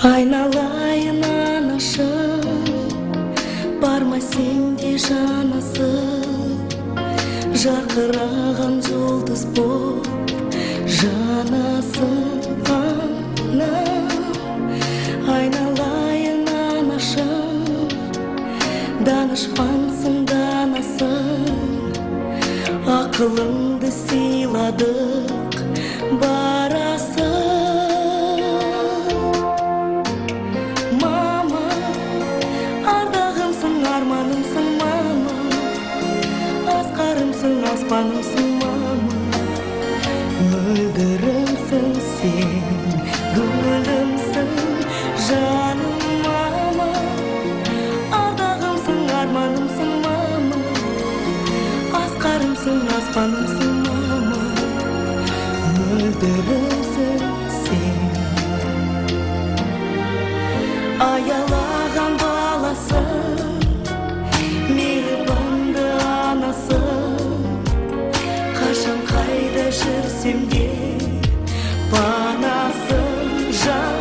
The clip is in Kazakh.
Айналайын анашым, барма сенде жанасың, жарқыраған жұлдыз боп жанасың анам. Айналайын анашым, данышпансың данасың, ақылыңды сыйладық барасың. Мама, ардағымсың, арманымсың мама, асқарымсың, аспанымсың мама, мөлдірімсің сен, гүлімсің жаным мама. Ардағымсың, арманымсың мама, асқарымсың, аспанымсың мама, мөлдірімсің сен. Аялаған баласың, мейірбанды анасың, қашан қайда жүрсем де панасың жан.